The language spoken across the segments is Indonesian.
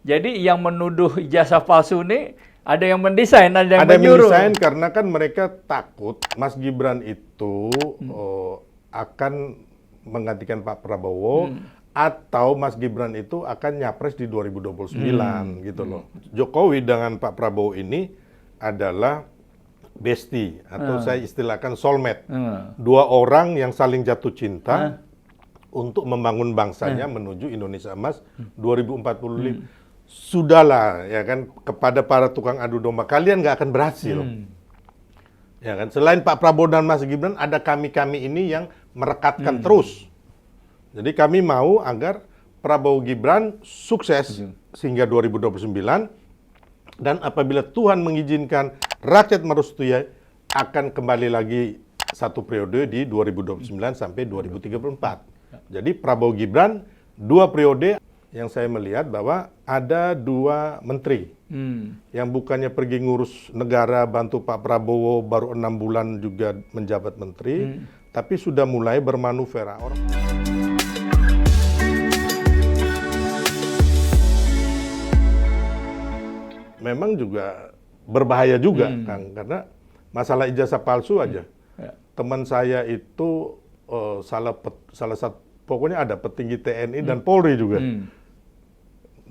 Jadi yang menuduh ijazah palsu ini ada yang mendesain, ada yang Ada yang menyuruh. mendesain karena kan mereka takut Mas Gibran itu akan menggantikan Pak Prabowo atau Mas Gibran itu akan nyapres di 2029 gitu loh. Jokowi dengan Pak Prabowo ini adalah bestie atau saya istilahkan soulmate. Dua orang yang saling jatuh cinta untuk membangun bangsanya menuju Indonesia Emas 2045. Sudahlah ya kan, kepada para tukang adu domba, kalian nggak akan berhasil. Ya kan, selain Pak Prabowo dan Mas Gibran ada kami-kami ini yang merekatkan terus. Jadi kami mau agar Prabowo Gibran sukses sehingga 2029, dan apabila Tuhan mengizinkan rakyat merestui akan kembali lagi satu periode di 2029 sampai 2034. Jadi Prabowo Gibran 2 periode. Yang saya melihat bahwa ada 2 menteri yang bukannya pergi ngurus negara bantu Pak Prabowo baru 6 bulan juga menjabat menteri, tapi sudah mulai bermanuver. Memang juga berbahaya juga, Kang, karena masalah ijazah palsu aja. Teman saya itu salah satu, pokoknya ada petinggi TNI dan Polri juga.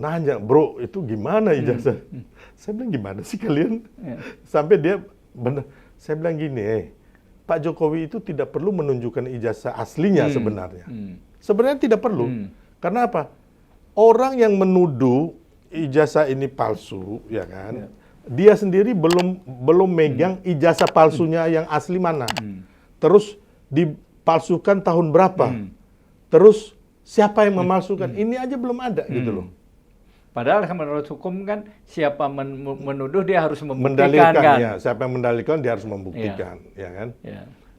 Nanya, bro, itu gimana ijazah? Saya bilang, gimana sih kalian? Sampai dia benar. Saya bilang gini, Pak Jokowi itu tidak perlu menunjukkan ijazah aslinya sebenarnya. Sebenarnya tidak perlu. Karena apa? Orang yang menuduh ijazah ini palsu, ya kan? Dia sendiri belum megang ijazah palsunya yang asli mana. Terus dipalsukan tahun berapa? Terus siapa yang memalsukan? Ini aja belum ada gitu loh. Padahal menurut hukum kan siapa menuduh dia harus membuktikan kan. Ya, siapa yang mendalilkan dia harus membuktikan, ya kan.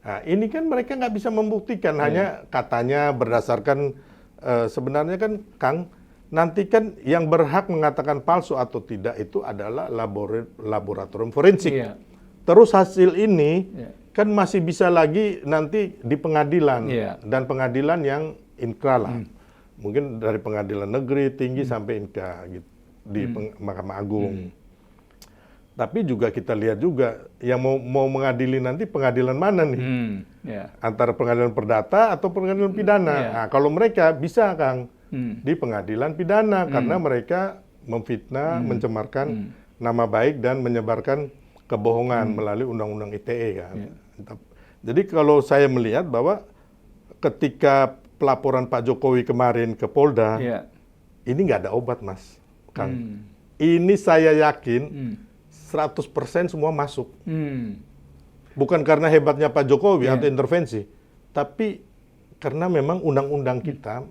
Nah, ini kan mereka nggak bisa membuktikan, hanya katanya berdasarkan sebenarnya kan, Kang, nanti kan yang berhak mengatakan palsu atau tidak itu adalah laboratorium forensik. Terus hasil ini kan masih bisa lagi nanti di pengadilan, dan pengadilan yang inkrah lah. Mungkin dari pengadilan negeri tinggi sampai inkrah gitu, di Mahkamah Agung. Tapi juga kita lihat juga yang mau mengadili nanti pengadilan mana nih? Antara pengadilan perdata atau pengadilan pidana. Nah, kalau mereka bisa, Kang, di pengadilan pidana karena mereka memfitnah, mencemarkan nama baik dan menyebarkan kebohongan melalui Undang-Undang ITE kan. Jadi kalau saya melihat bahwa ketika pelaporan Pak Jokowi kemarin ke Polda, ini nggak ada obat, Mas, Kang. Ini saya yakin 100% semua masuk. Bukan karena hebatnya Pak Jokowi atau intervensi, tapi karena memang undang-undang kita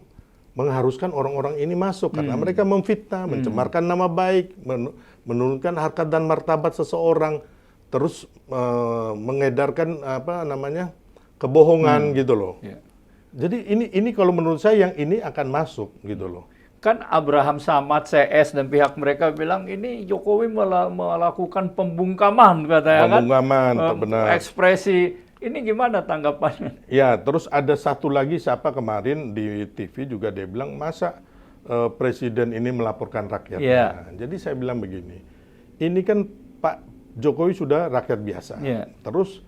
mengharuskan orang-orang ini masuk karena mereka memfitnah, mencemarkan nama baik, menurunkan harkat dan martabat seseorang, terus mengedarkan kebohongan gitu loh. Jadi ini kalau menurut saya yang ini akan masuk gitu loh. Kan Abraham Samad, CS dan pihak mereka bilang ini Jokowi melakukan pembungkaman katanya kan. Pembungkaman, benar. Ekspresi ini gimana tanggapannya? Ya, terus ada satu lagi siapa kemarin di TV juga dia bilang masa presiden ini melaporkan rakyatnya. Jadi saya bilang begini, ini kan Pak Jokowi sudah rakyat biasa. Terus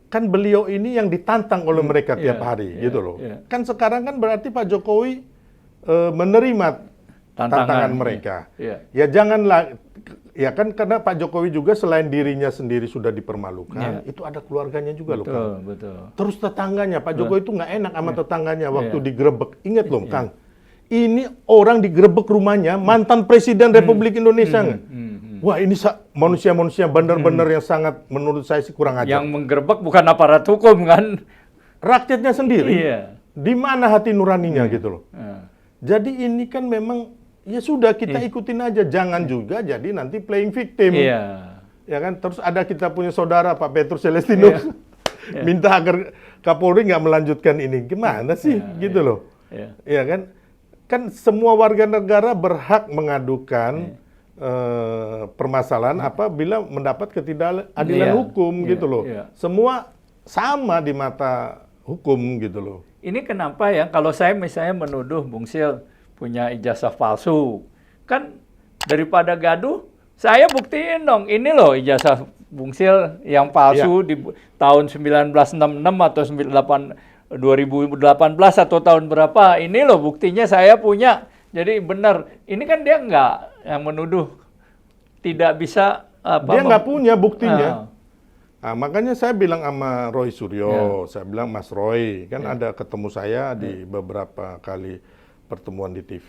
kan beliau ini yang ditantang oleh mereka tiap hari gitu loh. Kan sekarang kan berarti Pak Jokowi menerima tantangan mereka. Ya janganlah, ya kan karena Pak Jokowi juga selain dirinya sendiri sudah dipermalukan, itu ada keluarganya juga loh, Kang. Terus tetangganya, Pak Jokowi itu nggak enak sama tetangganya waktu digerebek. Ingat loh, Kang. Ini orang digerebek rumahnya mantan Presiden Republik Indonesia nggak? Wah, ini manusia-manusia benar-benar yang sangat menurut saya sih kurang ajar. Yang menggerebek bukan aparat hukum kan? Rakyatnya sendiri. Di mana hati nuraninya gitu loh. Jadi ini kan memang ya sudah kita ikutin aja, jangan juga jadi nanti playing victim. Ya kan, terus ada kita punya saudara Pak Petrus Celestino minta agar Kapolri nggak melanjutkan ini. Gimana sih gitu loh. Ya kan? Kan semua warga negara berhak mengadukan permasalahan apabila mendapat ketidakadilan hukum gitu loh. Semua sama di mata hukum gitu loh. Ini kenapa ya kalau saya misalnya menuduh Bung Sil punya ijazah palsu, kan daripada gaduh, saya buktiin dong, ini loh ijazah Bung Sil yang palsu di tahun 1966 atau 2018 atau tahun berapa, ini loh buktinya saya punya. Jadi benar, ini kan dia nggak yang menuduh tidak bisa dia nggak punya buktinya. Nah, makanya saya bilang sama Roy Suryo, saya bilang Mas Roy, kan ada ketemu saya di beberapa kali pertemuan di TV.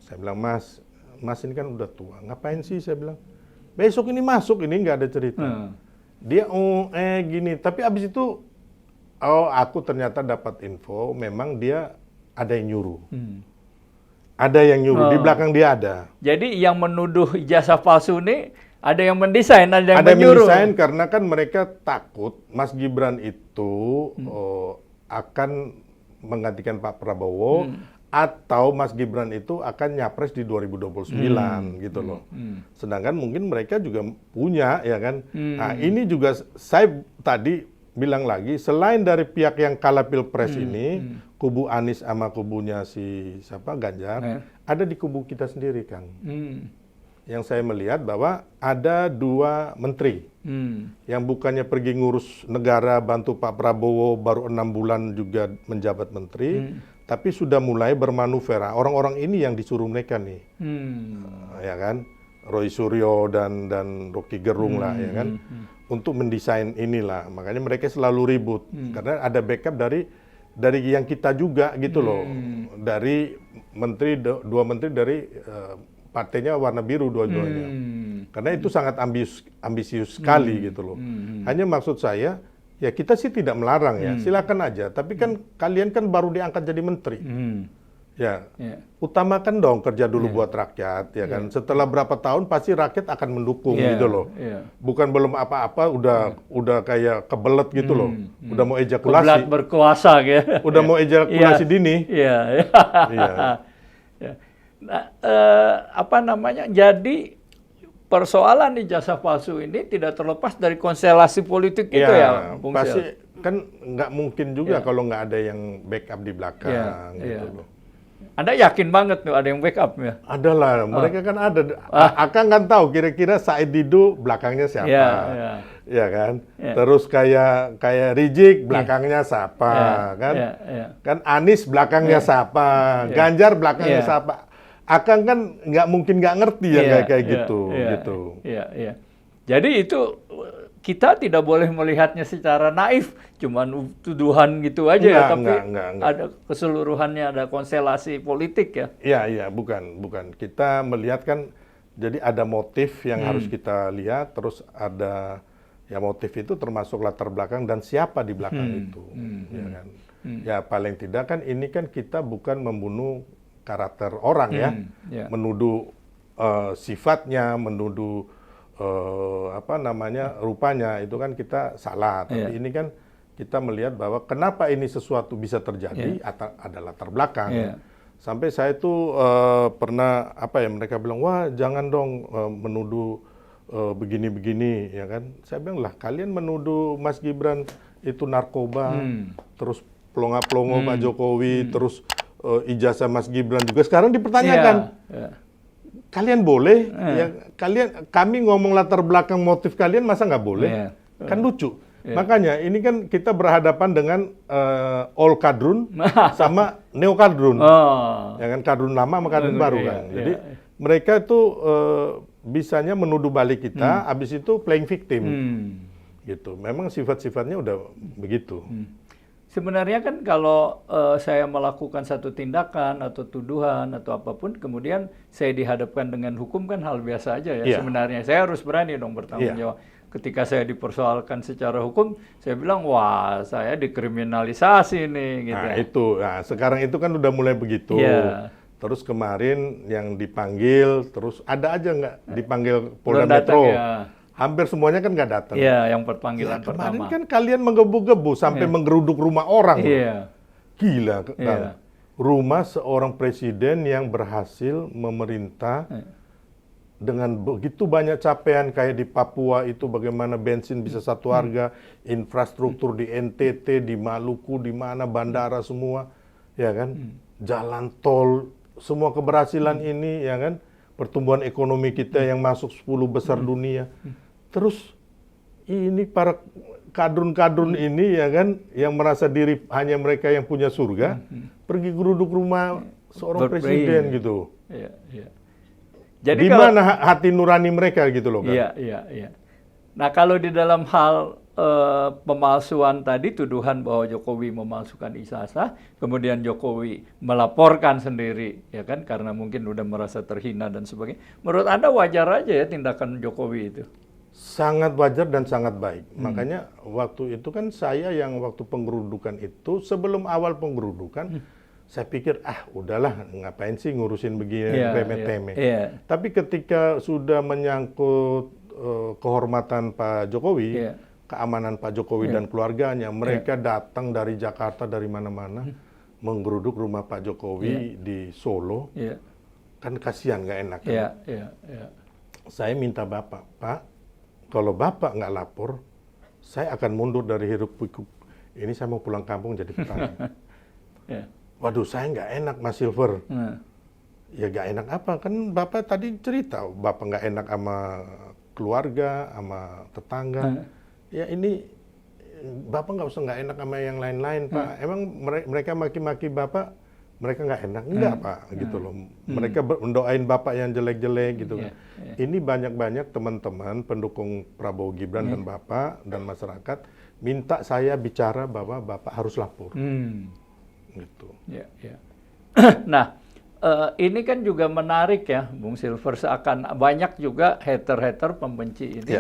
Saya bilang, Mas ini kan udah tua, ngapain sih? Saya bilang, besok ini masuk, ini nggak ada cerita. Dia gini, tapi abis itu, aku ternyata dapat info, memang dia ada yang nyuruh. Ada yang nyuruh, di belakang dia ada. Jadi yang menuduh ijazah palsu ini, ada yang mendesain, ada yang ada menyuruh. Ada yang mendesain karena kan mereka takut Mas Gibran itu akan menggantikan Pak Prabowo, atau Mas Gibran itu akan nyapres di 2029 gitu loh. Sedangkan mungkin mereka juga punya, ya kan. Nah, ini juga saya tadi bilang lagi, selain dari pihak yang kalah pilpres ini, kubu Anies sama kubunya si Ganjar, ada di kubu kita sendiri, Kang. Yang saya melihat bahwa ada 2 menteri yang bukannya pergi ngurus negara, bantu Pak Prabowo baru 6 bulan juga menjabat menteri, tapi sudah mulai bermanuver. Orang-orang ini yang disuruh mereka nih, ya kan, Roy Suryo dan Rocky Gerung lah, ya kan, untuk mendesain inilah. Makanya mereka selalu ribut karena ada backup dari yang kita juga gitu loh, dari menteri 2 menteri dari partainya warna biru dua-duanya. Karena itu sangat ambisius sekali gitu loh. Hanya maksud saya, ya kita sih tidak melarang ya, silakan aja. Tapi kan kalian kan baru diangkat jadi menteri. Ya, utamakan dong kerja dulu buat rakyat, ya kan. Setelah berapa tahun pasti rakyat akan mendukung gitu loh. Bukan belum apa-apa udah kayak kebelet gitu loh. Udah mau ejakulasi. Kebelet berkuasa gitu. Udah mau ejakulasi dini. Iya. Nah, jadi persoalan ijazah palsu ini tidak terlepas dari konstelasi politik itu ya, Bung Sil? Pasti kan nggak mungkin juga kalau nggak ada yang backup di belakang gitu loh. Anda yakin banget tuh ada yang backup ya? Ada lah, mereka kan ada. Akang kan tahu kira-kira Said Didu belakangnya siapa, ya kan? Terus kayak Rizik belakangnya siapa, kan? Kan Anies belakangnya siapa, Ganjar belakangnya siapa? Akang kan nggak mungkin nggak ngerti ya kayak gitu. Jadi itu kita tidak boleh melihatnya secara naif, cuman tuduhan gitu aja tapi ada keseluruhannya, ada konstelasi politik ya. Iya, bukan. Kita melihat kan, jadi ada motif yang harus kita lihat, terus ada ya motif itu termasuk latar belakang dan siapa di belakang itu, ya kan. Ya paling tidak kan ini kan kita bukan membunuh karakter orang menuduh sifatnya, menuduh rupanya, itu kan kita salah. Tapi ini kan kita melihat bahwa kenapa ini sesuatu bisa terjadi, ada latar belakang. Sampai saya tuh pernah mereka bilang, wah jangan dong menuduh begini-begini, ya kan. Saya bilang lah, kalian menuduh Mas Gibran itu narkoba, terus pelongo-pelongo Pak Jokowi, terus ijazah Mas Gibran juga sekarang dipertanyakan. Kalian boleh, kami ngomong latar belakang motif kalian, masa nggak boleh? Kan lucu. Makanya ini kan kita berhadapan dengan old kadrun sama neo kadrun, ya kan, kadrun lama sama kadrun baru kan. Jadi mereka itu bisanya menuduh balik kita, habis itu playing victim, gitu. Memang sifat-sifatnya udah begitu. Sebenarnya kan kalau saya melakukan satu tindakan atau tuduhan atau apapun, kemudian saya dihadapkan dengan hukum, kan hal biasa aja ya. Sebenarnya saya harus berani dong bertanggung jawab. Ketika saya dipersoalkan secara hukum, saya bilang, wah saya dikriminalisasi nih. Gitu. Nah itu, sekarang itu kan udah mulai begitu. Terus kemarin yang dipanggil, terus ada aja nggak dipanggil Polda Metro. Hampir semuanya kan nggak datang. Iya, yang panggilan pertama. Kemarin kan kalian menggebu-gebu sampai menggeruduk rumah orang. Gila. Rumah seorang presiden yang berhasil memerintah dengan begitu banyak capaian, kayak di Papua itu bagaimana bensin bisa satu harga, infrastruktur di NTT, di Maluku, di mana bandara semua, ya kan, jalan tol, semua keberhasilan ini, ya kan. pertumbuhan ekonomi kita yang masuk 10 besar dunia. Terus ini para kadrun-kadrun ini ya kan, yang merasa diri hanya mereka yang punya surga, pergi geruduk rumah seorang presiden gitu. Iya, iya. Jadi di mana hati nurani mereka gitu loh kan? Iya, iya, iya. Nah kalau di dalam hal pemalsuan tadi, tuduhan bahwa Jokowi memalsukan ijazah, kemudian Jokowi melaporkan sendiri, ya kan, karena mungkin udah merasa terhina dan sebagainya. Menurut Anda wajar aja ya tindakan Jokowi itu? Sangat wajar dan sangat baik. Makanya waktu itu kan saya yang waktu penggerudukan itu, sebelum awal penggerudukan, saya pikir udahlah ngapain sih ngurusin begini remeh-temeh. Tapi ketika sudah menyangkut kehormatan Pak Jokowi, keamanan Pak Jokowi dan keluarganya, mereka datang dari Jakarta, dari mana-mana, menggeruduk rumah Pak Jokowi di Solo. Kan kasihan, nggak enak. Saya minta Bapak, Pak, kalau Bapak nggak lapor, saya akan mundur dari hiruk pikuk. Ini saya mau pulang kampung jadi petani. Waduh, saya nggak enak, Mas Silver. Ya nggak enak apa? Kan Bapak tadi cerita, Bapak nggak enak sama keluarga, sama tetangga. Ya ini Bapak nggak usah nggak enak sama yang lain-lain, Pak. Emang mereka maki-maki Bapak, mereka nggak enak? Enggak, Pak, gitu loh. Mereka mendoain Bapak yang jelek-jelek gitu kan. Ini banyak-banyak teman-teman pendukung Prabowo Gibran dan Bapak dan masyarakat minta saya bicara bahwa Bapak harus lapor. Gitu. Nah, ini kan juga menarik ya, Bung Silver, seakan banyak juga hater-hater pembenci ini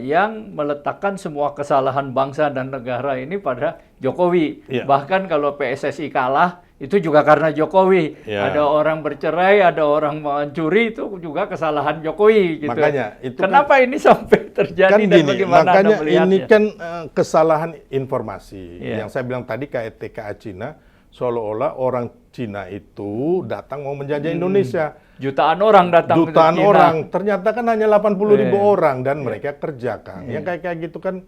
yang meletakkan semua kesalahan bangsa dan negara ini pada Jokowi. Bahkan kalau PSSI kalah, itu juga karena Jokowi. Ada orang bercerai, ada orang mencuri, itu juga kesalahan Jokowi. Gitu. Makanya, itu kenapa ini sampai terjadi kan dan gini, bagaimana makanya Anda melihatnya? ini kan kesalahan informasi. Yang saya bilang tadi kayak TKA Cina, seolah-olah orang Cina itu datang mau menjajah Indonesia. Jutaan orang datang ke Cina. Jutaan orang, ternyata kan hanya 80.000 orang dan mereka kerja, Kang. Yang kayak gitu kan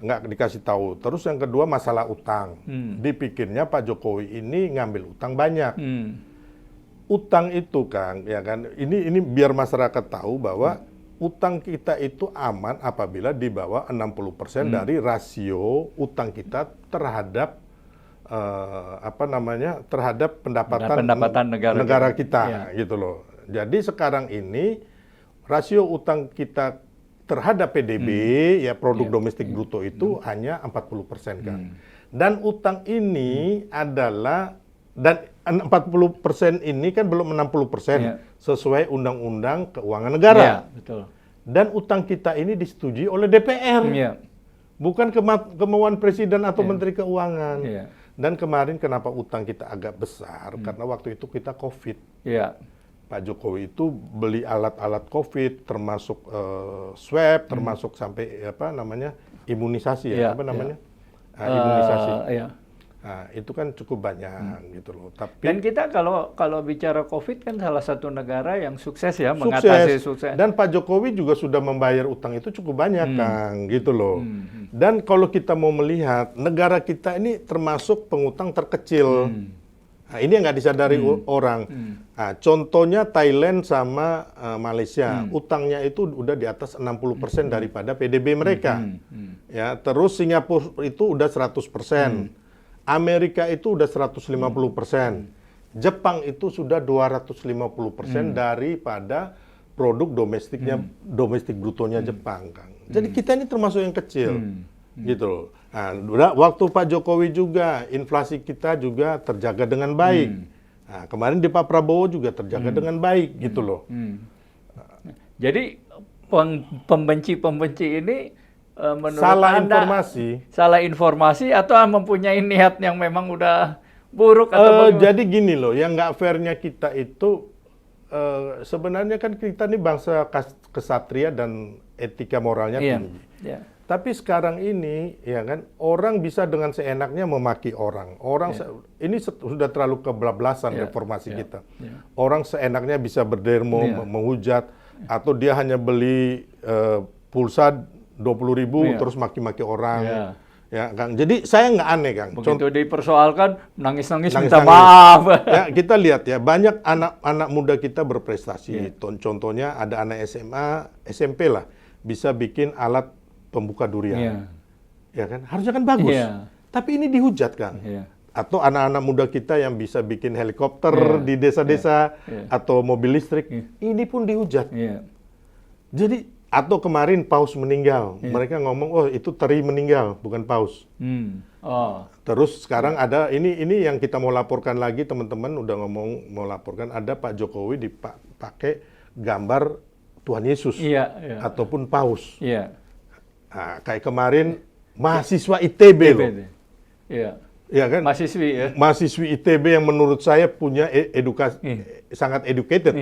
nggak dikasih tahu. Terus yang kedua masalah utang. Dipikirnya Pak Jokowi ini ngambil utang banyak. Utang itu, Kang, ya kan. Ini biar masyarakat tahu bahwa utang kita itu aman apabila di bawah 60% dari rasio utang kita terhadap terhadap pendapatan negara kita, gitu loh. Jadi sekarang ini rasio utang kita terhadap PDB, ya produk domestik bruto itu hanya 40%, kan. Dan utang ini adalah, dan 40% ini kan belum 60% sesuai Undang-Undang Keuangan Negara. Betul. Dan utang kita ini disetujui oleh DPR. Bukan kemauan Presiden atau Menteri Keuangan. Dan kemarin kenapa utang kita agak besar? Karena waktu itu kita COVID. Pak Jokowi itu beli alat-alat COVID, termasuk swab, termasuk sampai imunisasi imunisasi. Nah, itu kan cukup banyak gitu loh. Tapi dan kita kalau bicara COVID kan salah satu negara yang sukses ya mengatasi sukses. Dan Pak Jokowi juga sudah membayar utang itu cukup banyak, Kang, gitu loh. Dan kalau kita mau melihat negara kita ini termasuk pengutang terkecil. Nah, ini yang nggak disadari orang. Nah, contohnya Thailand sama Malaysia, utangnya itu udah di atas 60% daripada PDB mereka. Ya, terus Singapura itu udah 100%. Amerika itu udah 150%. Jepang itu sudah 250% daripada produk domestik brutonya Jepang, Kang. Jadi kita ini termasuk yang kecil. Gitu loh. Nah, waktu Pak Jokowi juga inflasi kita juga terjaga dengan baik. Nah, kemarin di Pak Prabowo juga terjaga dengan baik, gitu loh. Jadi pembenci ini menurut salah Anda salah informasi atau mempunyai niat yang memang udah buruk atau jadi gini loh, yang nggak fairnya kita itu sebenarnya kan kita ini bangsa kesatria dan etika moralnya tinggi. Tapi sekarang ini ya kan orang bisa dengan seenaknya memaki orang. Ini sudah terlalu kebablasan reformasi kita. Orang seenaknya bisa berdemo, menghujat, atau dia hanya beli pulsa 20.000 terus maki-maki orang. Ya, Kang. Jadi saya nggak aneh, Kang. Begitu dipersoalkan, nangis-nangis minta Nangis-nangis. maaf. Ya, kita lihat ya, banyak anak-anak muda kita berprestasi. Contohnya ada anak SMA, SMP lah, bisa bikin alat pembuka durian. Ya kan? Harusnya kan bagus. Tapi ini dihujat, Kang. Atau anak-anak muda kita yang bisa bikin helikopter di desa-desa atau mobil listrik, ini pun dihujat. Jadi atau kemarin paus meninggal, mereka ngomong, oh itu teri meninggal, bukan paus. Terus sekarang ada ini yang kita mau laporkan lagi, teman-teman udah ngomong mau laporkan, ada Pak Jokowi dipakai gambar Tuhan Yesus ataupun paus. Nah, kayak kemarin mahasiswa ITB loh. Ya kan? Mahasiswi ITB yang menurut saya punya edukasi sangat educated,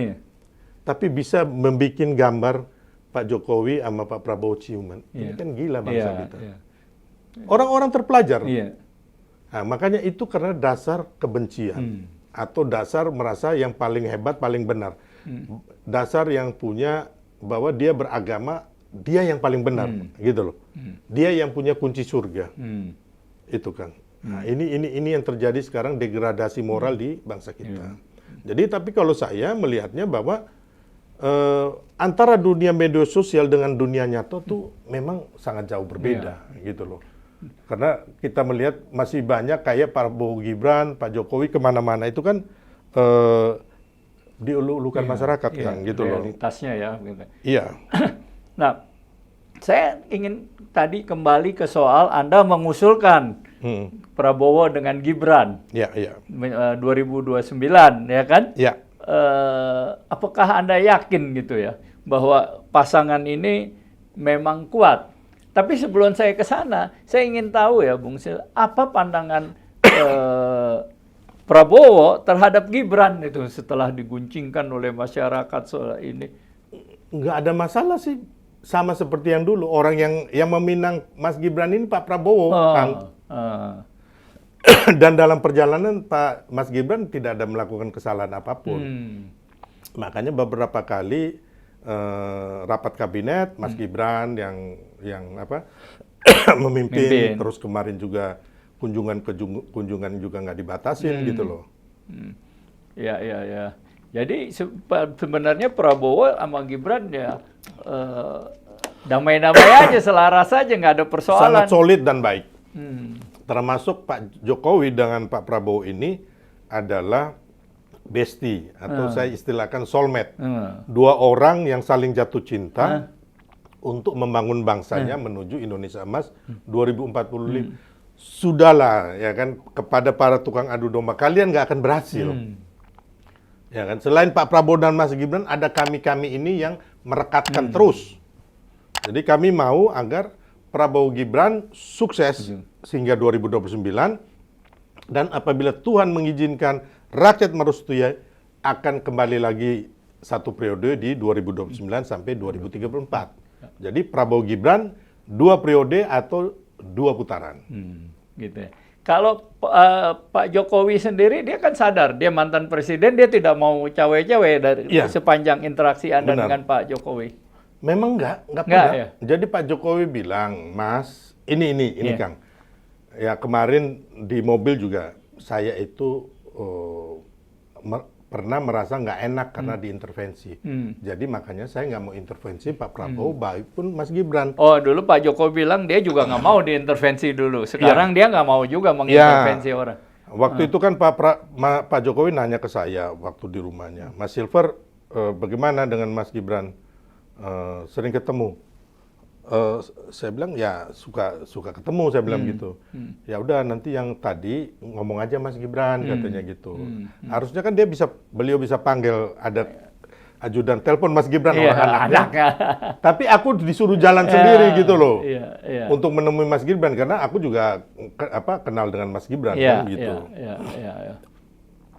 tapi bisa membuat gambar Pak Jokowi sama Pak Prabowo ciuman. Ini kan gila bangsa kita. Orang-orang terpelajar. Nah, makanya itu karena dasar kebencian atau dasar merasa yang paling hebat, paling benar. Dasar yang punya bahwa dia beragama, dia yang paling benar, gitu loh. Dia yang punya kunci surga. Itu kan. Nah, ini yang terjadi sekarang, degradasi moral di bangsa kita. Jadi tapi kalau saya melihatnya bahwa antara dunia media sosial dengan dunia nyata tuh memang sangat jauh berbeda, gitu loh. Karena kita melihat masih banyak kayak Prabowo Gibran, Pak Jokowi kemana-mana itu kan diulu-ulukan masyarakat, kan, gitu loh. Realitasnya ya. Gitu. Iya. Nah, saya ingin tadi kembali ke soal Anda mengusulkan Prabowo dengan Gibran. 2029, ya kan? Iya. Apakah Anda yakin gitu ya bahwa pasangan ini memang kuat? Tapi sebelum saya ke sana, saya ingin tahu ya Bung Sil, apa pandangan Prabowo terhadap Gibran itu setelah diguncingkan oleh masyarakat soal ini? Nggak ada masalah sih, sama seperti yang dulu. Orang yang meminang Mas Gibran ini Pak Prabowo, Kang. Dan dalam perjalanan Pak Mas Gibran tidak ada melakukan kesalahan apapun. Makanya beberapa kali rapat kabinet Mas Gibran yang memimpin, terus kemarin juga kunjungan juga nggak dibatasin gitu loh. Ya. Jadi sebenarnya Prabowo sama Gibran ya damai-damai aja, selaras aja, nggak ada persoalan. Sangat solid dan baik. Termasuk Pak Jokowi dengan Pak Prabowo ini adalah bestie atau saya istilahkan soulmate. Dua orang yang saling jatuh cinta untuk membangun bangsanya menuju Indonesia Emas 2045. Sudahlah ya kan, kepada para tukang adu domba, kalian nggak akan berhasil. Ya kan, selain Pak Prabowo dan Mas Gibran ada kami ini yang merekatkan terus. Jadi kami mau agar Prabowo Gibran sukses sehingga 2029, dan apabila Tuhan mengizinkan rakyat merestui akan kembali lagi satu periode di 2029 sampai 2034. Jadi Prabowo Gibran 2 periode atau 2 putaran. Gitu ya. Kalau Pak Jokowi sendiri, dia kan sadar dia mantan presiden, dia tidak mau cawe-cawe dari sepanjang interaksi Anda dengan Pak Jokowi. Memang nggak pernah. Ya? Jadi Pak Jokowi bilang, Mas, ini Kang. Ya kemarin di mobil juga saya itu pernah merasa nggak enak karena diintervensi. Jadi makanya saya nggak mau intervensi Pak Prabowo, baik pun Mas Gibran. Oh, dulu Pak Jokowi bilang dia juga nggak mau diintervensi dulu. Sekarang dia nggak mau juga mengintervensi orang. Waktu itu kan Pak Jokowi nanya ke saya waktu di rumahnya, Mas Silver, bagaimana dengan Mas Gibran? Sering ketemu. Saya bilang ya suka ketemu, saya bilang gitu. Ya udah, nanti yang tadi ngomong aja Mas Gibran, katanya gitu. Harusnya kan beliau bisa panggil, ada ajudan telepon Mas Gibran orang anaknya. Tapi aku disuruh jalan sendiri gitu loh. Untuk menemui Mas Gibran karena aku juga kenal dengan Mas Gibran kan gitu.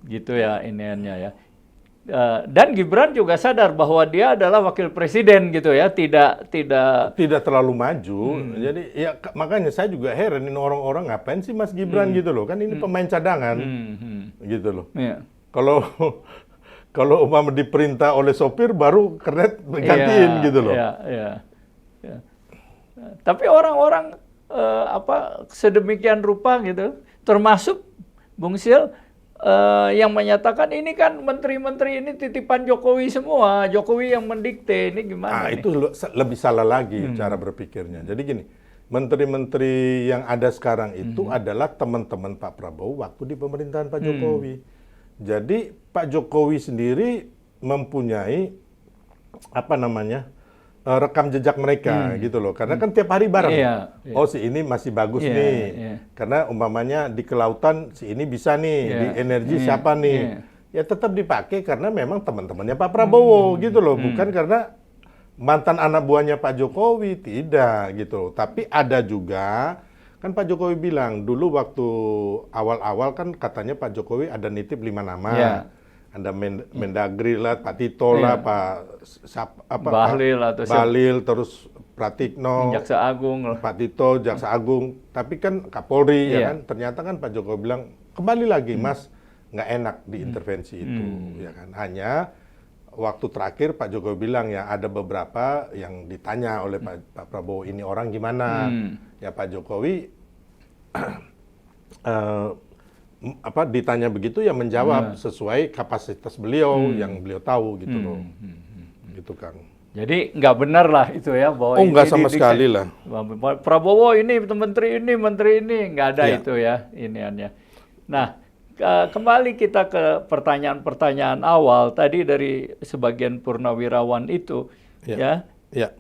Gitu ya iniannya ya. Dan Gibran juga sadar bahwa dia adalah wakil presiden gitu ya, tidak terlalu maju. Jadi ya makanya saya juga heran, ini orang-orang ngapain sih Mas Gibran gitu loh, kan ini pemain cadangan gitu loh. Kalau umpama diperintah oleh sopir baru kernet gantiin gitu loh. Tapi orang-orang sedemikian rupa gitu, termasuk Bung Sil yang menyatakan ini kan menteri-menteri ini titipan Jokowi semua, Jokowi yang mendikte, ini gimana nih? Itu lebih salah lagi cara berpikirnya. Jadi gini, menteri-menteri yang ada sekarang itu adalah teman-teman Pak Prabowo waktu di pemerintahan Pak Jokowi. Jadi Pak Jokowi sendiri mempunyai rekam jejak mereka gitu loh. Karena kan tiap hari bareng. Oh, si ini masih bagus nih. Karena umpamanya di kelautan si ini bisa nih, di energi siapa nih. Ya tetap dipakai karena memang teman-temannya Pak Prabowo gitu loh. Bukan karena mantan anak buahnya Pak Jokowi, tidak gitu. Tapi ada juga, kan Pak Jokowi bilang dulu waktu awal-awal kan katanya Pak Jokowi ada nitip 5 nama. Ada Mendagri lah, Pak Tito lah, Bahlil, terus Pratikno, Jaksa Agung, Pak Tito, Jaksa Agung. Tapi kan Kapolri, ya kan, ternyata kan Pak Jokowi bilang kembali lagi, Mas, nggak enak diintervensi itu, ya kan. Hanya waktu terakhir Pak Jokowi bilang ya ada beberapa yang ditanya oleh Pak Prabowo, ini orang gimana? Ya Pak Jokowi ditanya begitu ya menjawab sesuai kapasitas beliau yang beliau tahu gitu loh. Gitu Kang. Jadi nggak benar lah itu ya bahwa nggak sama sekali lah. Prabowo ini menteri ini nggak ada itu ya iniannya. Nah, kembali kita ke pertanyaan-pertanyaan awal tadi dari sebagian purnawirawan itu ya.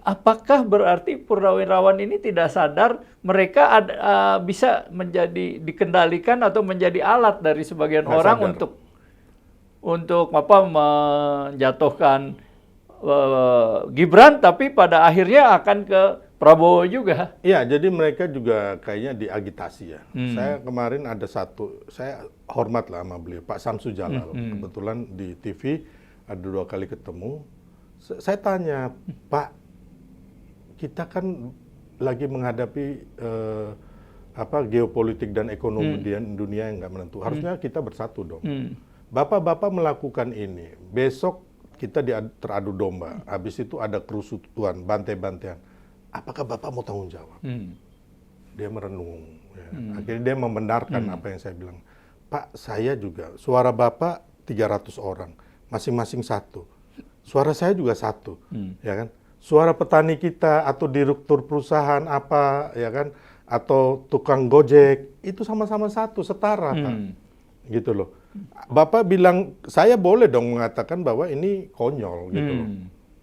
Apakah berarti purnawirawan ini tidak sadar mereka bisa dikendalikan atau menjadi alat dari sebagian orang sadar untuk menjatuhkan Gibran, tapi pada akhirnya akan ke Prabowo juga. Iya, jadi mereka juga kayaknya diagitasi ya. Saya kemarin ada saya hormat lah sama beliau, Pak Samsu Jalal. Kebetulan di TV ada 2 kali ketemu. Saya tanya, Pak, kita kan lagi menghadapi geopolitik dan ekonomi dunia yang nggak menentu. Harusnya kita bersatu dong. Bapak-bapak melakukan ini, besok kita teradu domba. Habis itu ada kerusuhan, bantai-bantaian. Apakah Bapak mau tanggung jawab? Dia merenung. Ya. Akhirnya dia membenarkan apa yang saya bilang. Pak, saya juga, suara Bapak 300 orang, masing-masing 1. Suara saya juga 1, ya kan? Suara petani kita atau direktur perusahaan apa, ya kan, atau tukang gojek itu sama-sama 1, setara, Pak. Gitu loh. Bapak bilang saya boleh dong mengatakan bahwa ini konyol, gitu loh,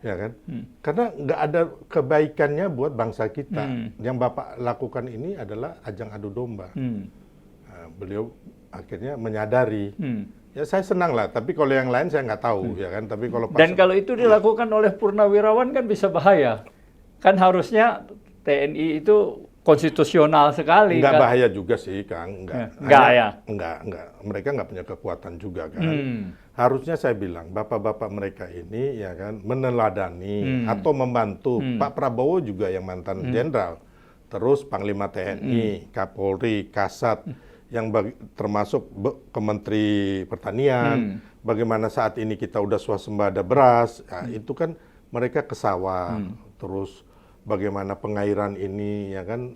ya kan? Karena nggak ada kebaikannya buat bangsa kita. Yang Bapak lakukan ini adalah ajang adu domba. Nah, beliau akhirnya menyadari. Ya saya senang lah, tapi kalau yang lain saya nggak tahu, ya kan. Tapi kalau itu dilakukan oleh purnawirawan kan bisa bahaya. Kan harusnya TNI itu konstitusional sekali. Nggak kan? Bahaya juga sih, Kang. Enggak. Mereka nggak punya kekuatan juga kan. Harusnya saya bilang, bapak-bapak mereka ini ya kan meneladani atau membantu. Pak Prabowo juga yang mantan jenderal. Terus Panglima TNI, Kapolri, Kasat. Yang termasuk Kementeri Pertanian, bagaimana saat ini kita udah swasembada beras, ya, itu kan mereka ke sawah, terus bagaimana pengairan ini, ya kan,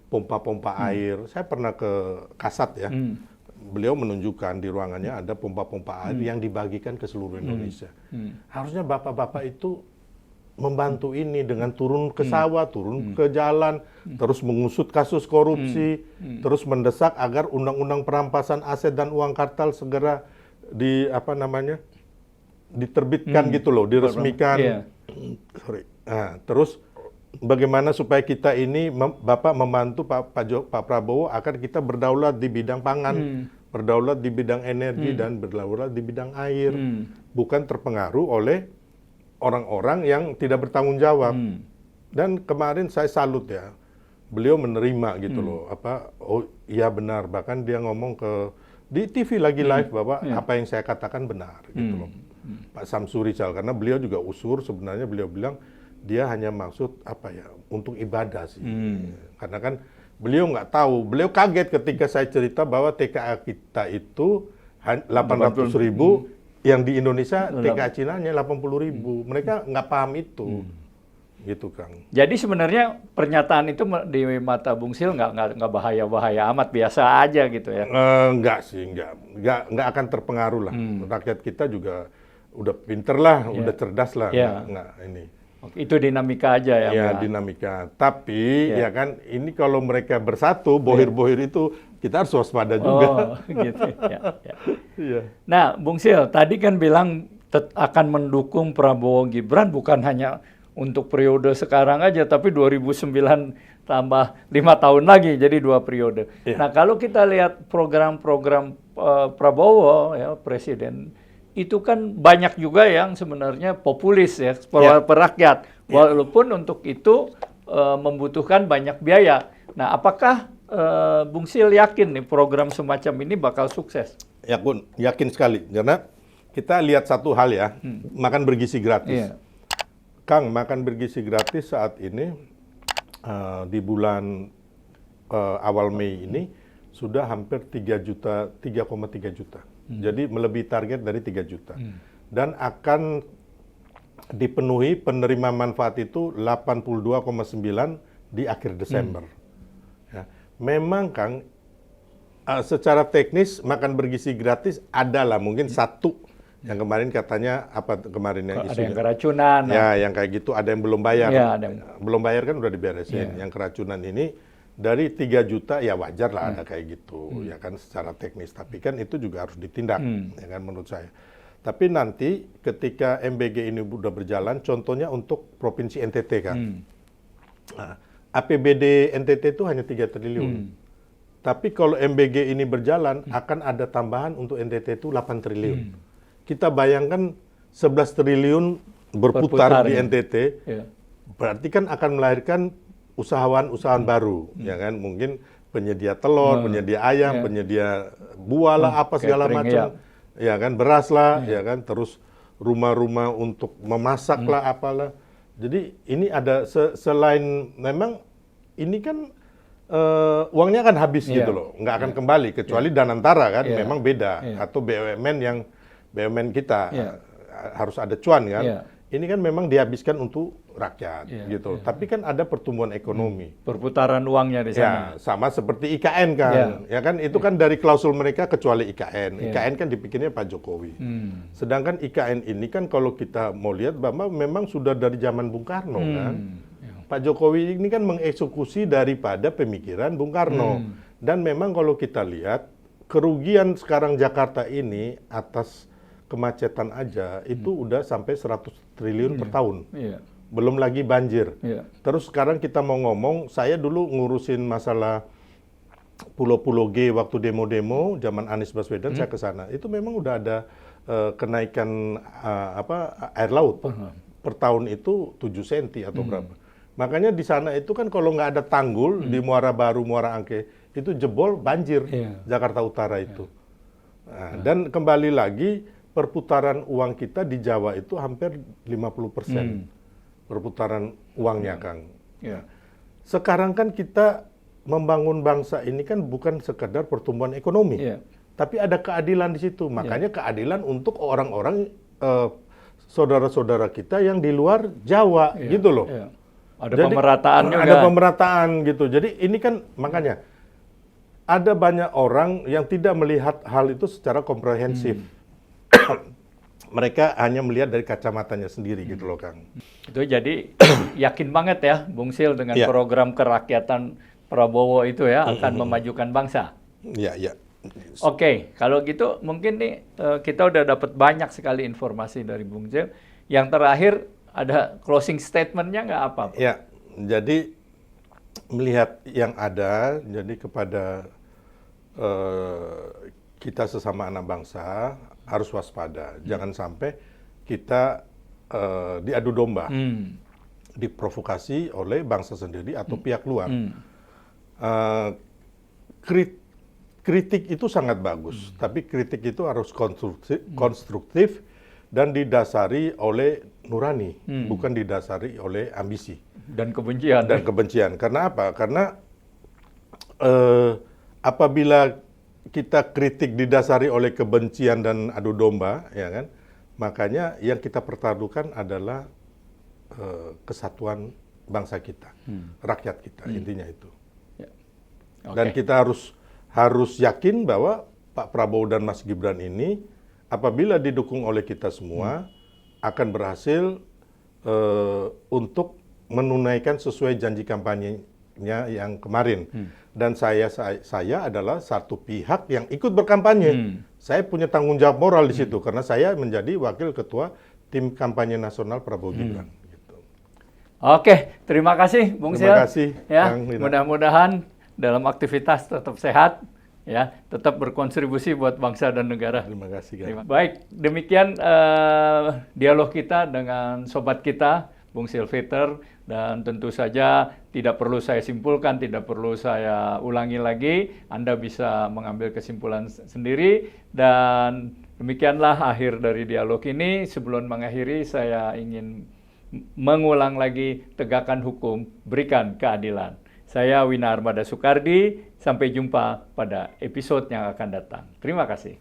pompa-pompa air. Saya pernah ke Kasat ya, beliau menunjukkan di ruangannya ada pompa-pompa air yang dibagikan ke seluruh Indonesia. Harusnya bapak-bapak itu membantu ini dengan turun ke sawah, turun ke jalan, terus mengusut kasus korupsi, terus mendesak agar undang-undang perampasan aset dan uang kartal segera diterbitkan gitu loh, diresmikan. Nah, terus bagaimana supaya kita ini Bapak membantu Pak Prabowo agar kita berdaulat di bidang pangan, berdaulat di bidang energi dan berdaulat di bidang air, bukan terpengaruh oleh orang-orang yang tidak bertanggung jawab. Dan kemarin saya salut ya, beliau menerima gitu loh, oh iya benar, bahkan dia ngomong di TV lagi live bahwa apa yang saya katakan benar gitu loh. Pak Samsu Rizal, karena beliau juga usur, sebenarnya beliau bilang dia hanya maksud untuk ibadah sih. Karena kan beliau nggak tahu, beliau kaget ketika saya cerita bahwa TKA kita itu 800.000, yang di Indonesia TKA Cina hanya 80.000. Mereka nggak paham itu. gitu Kang. Jadi sebenarnya pernyataan itu di mata Bung Sil nggak bahaya-bahaya amat, biasa aja gitu ya? Enggak sih, nggak akan terpengaruh lah. Rakyat kita juga udah pinter lah, udah cerdas lah, nggak ini. Itu dinamika aja ya? Ya dinamika. Tapi ya kan ini kalau mereka bersatu, bohir-bohir itu kita harus waspada juga. Oh, gitu. Nah, Bung Sil tadi kan bilang akan mendukung Prabowo Gibran bukan hanya untuk periode sekarang aja, tapi 2009 tambah 5 tahun lagi, jadi 2 periode. Nah, kalau kita lihat program-program Prabowo, ya, Presiden, itu kan banyak juga yang sebenarnya populis ya, perakyat. Walaupun untuk itu membutuhkan banyak biaya. Nah, apakah Bung Sil yakin nih program semacam ini bakal sukses? Ya pun, yakin sekali. Karena kita lihat satu hal ya, makan bergizi gratis. Kang, makan bergizi gratis saat ini di bulan awal Mei ini sudah hampir 3,3 juta. Jadi melebihi target dari 3 juta. Dan akan dipenuhi penerima manfaat itu 82,9 di akhir Desember. Ya. Memang Kang, secara teknis makan bergizi gratis adalah mungkin satu. Yang kemarin katanya apa kemarinnya isunya? Ada yang keracunan. Ya, yang kayak gitu, ada yang belum bayar. Ya, belum bayar kan udah diberesin. Yang keracunan ini dari 3 juta ya wajar lah ada kayak gitu, ya kan secara teknis. Tapi kan itu juga harus ditindak, ya kan menurut saya. Tapi nanti ketika MBG ini udah berjalan, contohnya untuk Provinsi NTT kan. Nah, APBD NTT itu hanya 3 triliun. Tapi kalau MBG ini berjalan, akan ada tambahan untuk NTT itu 8 triliun. Kita bayangkan 11 triliun berputar di NTT, berarti kan akan melahirkan usahawan-usahawan baru, ya kan? Mungkin penyedia telur, penyedia ayam, penyedia buah lah, apa segala macam, ya kan? Beras lah, ya kan? Terus rumah-rumah untuk memasak lah, apalah. Jadi ini ada selain memang ini kan uangnya kan habis gitu loh, nggak akan kembali kecuali Danantara kan, memang beda atau BUMN yang BUMN kita harus ada cuan kan. Ini kan memang dihabiskan untuk rakyat gitu. Tapi kan ada pertumbuhan ekonomi. Perputaran uangnya di sana. Ya, sama seperti IKN kan. Ya kan itu kan dari klausul mereka kecuali IKN. IKN kan dipikirnya Pak Jokowi. Sedangkan IKN ini kan kalau kita mau lihat bahwa memang sudah dari zaman Bung Karno kan. Pak Jokowi ini kan mengeksekusi daripada pemikiran Bung Karno. Dan memang kalau kita lihat kerugian sekarang Jakarta ini atas kemacetan aja itu udah sampai 100 triliun per tahun. Belum lagi banjir. Terus sekarang kita mau ngomong, saya dulu ngurusin masalah Pulau-Pulau G waktu demo-demo zaman Anies Baswedan, saya ke sana. Itu memang udah ada kenaikan air laut. Per tahun itu 7 cm atau berapa. Makanya di sana itu kan kalau nggak ada tanggul di Muara Baru, Muara Angke, itu jebol banjir Jakarta Utara itu. Nah, dan kembali lagi perputaran uang kita di Jawa itu hampir 50% perputaran uangnya, Kang. Sekarang kan kita membangun bangsa ini kan bukan sekedar pertumbuhan ekonomi, tapi ada keadilan di situ. Makanya keadilan untuk orang-orang saudara-saudara kita yang di luar Jawa, gitu loh. Ada pemerataan juga. Ada pemerataan gitu. Jadi ini kan makanya ada banyak orang yang tidak melihat hal itu secara komprehensif. Mereka hanya melihat dari kacamatanya sendiri gitu loh, Kang. Itu jadi yakin banget ya Bung Sil dengan program kerakyatan Prabowo itu ya akan memajukan bangsa. Iya. Oke, kalau gitu mungkin nih kita udah dapat banyak sekali informasi dari Bung Sil. Yang terakhir ada closing statement-nya nggak apa? Ya, jadi melihat yang ada, jadi kepada kita sesama anak bangsa harus waspada. Jangan sampai kita diadu domba, diprovokasi oleh bangsa sendiri atau pihak luar. Kritik itu sangat bagus, tapi kritik itu harus konstruktif dan didasari oleh nurani, bukan didasari oleh ambisi dan kebencian. Karena apa? Karena apabila kita kritik didasari oleh kebencian dan adu domba, ya kan? Makanya yang kita pertaruhkan adalah kesatuan bangsa kita, rakyat kita, intinya itu. Ya. Okay. Dan kita harus yakin bahwa Pak Prabowo dan Mas Gibran ini apabila didukung oleh kita semua akan berhasil untuk menunaikan sesuai janji kampanyenya yang kemarin. Dan saya adalah satu pihak yang ikut berkampanye. Saya punya tanggung jawab moral di situ karena saya menjadi wakil ketua tim kampanye nasional Prabowo Gibran. Gitu. Oke, terima kasih Bung Sil. Terima kasih. Ya, mudah-mudahan dalam aktivitas tetap sehat, ya, tetap berkontribusi buat bangsa dan negara. Terima kasih. Baik, demikian dialog kita dengan sobat kita, Bung Silveter, dan tentu saja tidak perlu saya simpulkan, tidak perlu saya ulangi lagi, Anda bisa mengambil kesimpulan sendiri, dan demikianlah akhir dari dialog ini. Sebelum mengakhiri, saya ingin mengulang lagi, tegakkan hukum, berikan keadilan. Saya Wina Armada Soekardi, sampai jumpa pada episode yang akan datang. Terima kasih.